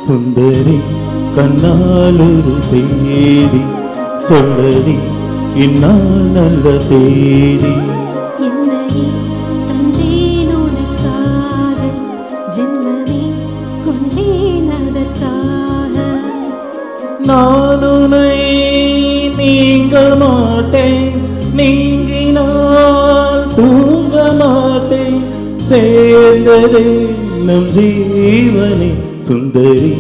சுந்தரி கண்ணால் ஒரு செய்தி சொல்லடி இந்நாள் நல்ல தேதி. என்னையே தந்தேன் உனக்காக, ஜென்மமே கொண்டேன் அதற்காக. நான் உன்னை நீங்க மாட்டேன், நீங்கினால் தூங்க மாட்டேன், சேர்ந்ததே நம் ஜீவனே. சுந்தரி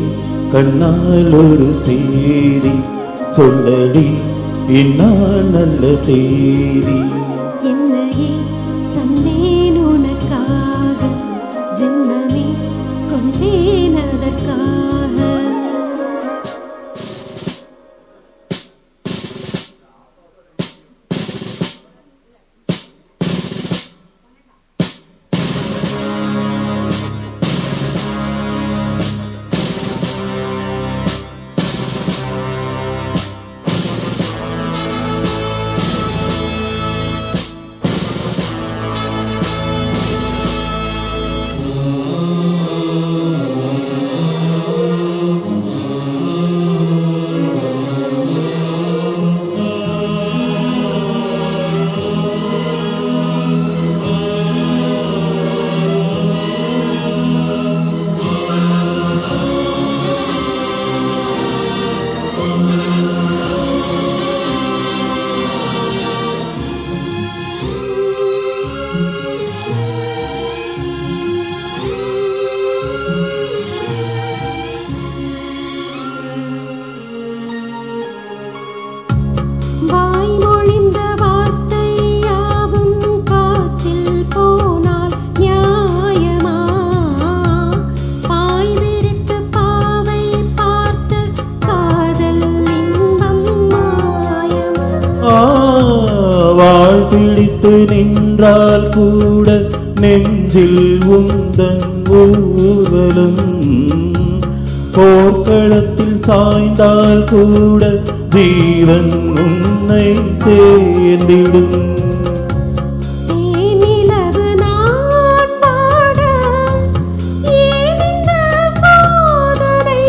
கண்ணால் ஒரு செய்தி சொல்லடி இந்நாள் நல்ல தேதி. என்னையே தந்தேன் உனக்காக, ஜென்மமே கொண்டேன் அதற்காக. வாய்மொழிந்த வார்த்தை யாவும் காற்றில் போனால் நியாயமா? பாய் விரித்து பாவை பார்த்து காதல் இன்பம் மாயமா? வாழ் பிடித்து நின்றால் கூட நெஞ்சில் உந்தன் ஊர்வலம், போர்க்களத்தில் சாய்ந்தால் கூட ஜீவன் உன்னை சேர்ந்திடும். தேனிலவு நான் பாட ஏன் இந்த சோதனை?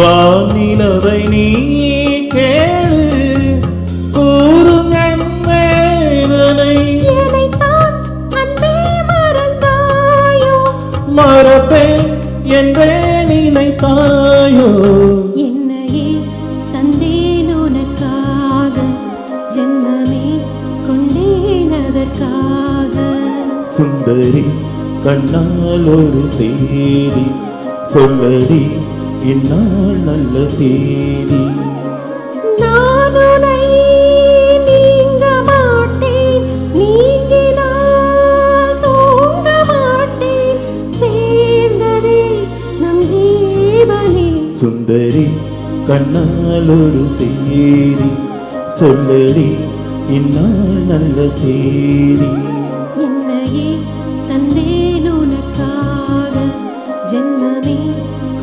வானிலவை நீ கேளு கூறும் என் வேதனை. என்னைத்தான் அன்பே மறந்தாயோ? மறப்பேன் என்றே நினைத்தாயோ? என்னையே தந்தேன் உனக்காக, ஜென்மமே கொண்டேன் அதற்காக. சுந்தரி கண்ணால் ஒரு செய்தி சொல்லடி இந்நாள் நல்ல தேதி. நான் உன்னை நீங்க மாட்டேன், நீங்கினால் தூங்க மாட்டேன், சேர்ந்ததே நம் ஜீவனே. சுந்தரி கண்ணால் ஒரு செய்தி சொல்லடி இந்நாள் நல்ல தேதி. என்னையே தந்தேன் உனக்காக, ஜென்மமே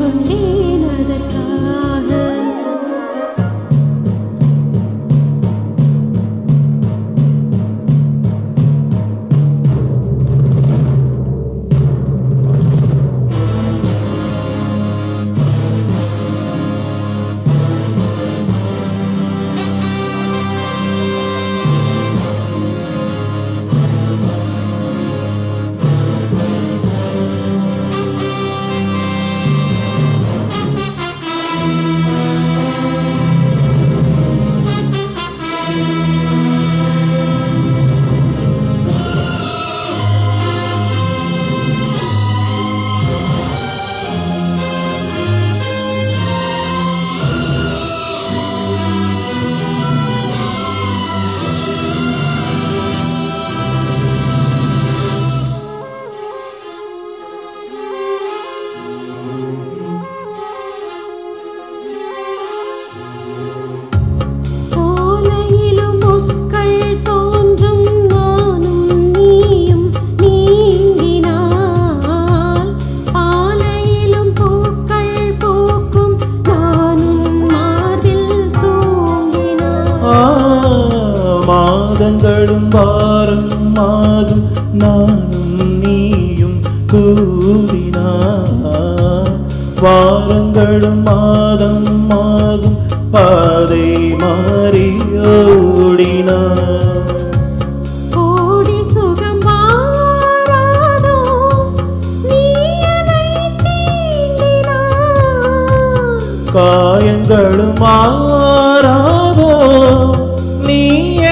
கொண்டேன் அதற்காக. மாதங்களும் வாரம் மாதும் நானும் நீயும் கூடினார் வாரங்களும் மாதம் ஆகும் பாதை மாறி ஓடினான். ஓடி சுகம் வாராதோ நீ என்னை தீண்டினாய். காயங்களும் மாறாதோ நீ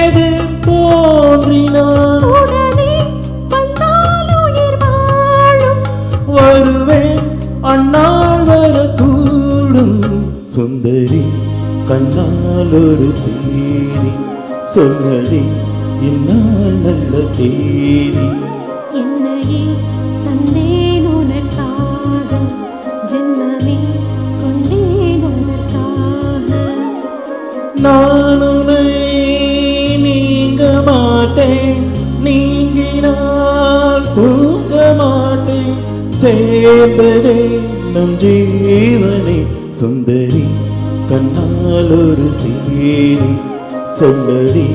எதிர் தோன்றினான். உடனே வந்தால் உயிர் வாழும். வருவேன் அந்நாள் வரக்கூடும். சுந்தரி கண்ணால் ஒரு செய்தி சொல்லடி இந்நாள் நல்ல தேதி. என்னையே தந்தேன் உனக்காக, ஜென்மமே கொண்டேன் அதற்காக. நான் உன்னை நீங்க மாட்டேன், நீங்கினால் தூங்க மாட்டேன். சேர்ந்ததே நம் ஜீவனே. சுந்தரி கண்ணால் ஒரு செய்தி சொல்லடி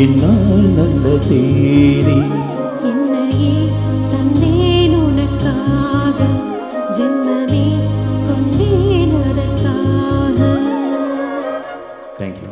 இந்நாள் நல்ல தேதி. என்னையே தந்தேன் உனக்காக, ஜென்மமே கொண்டேன் அதற்காக. தேங்க்யூ.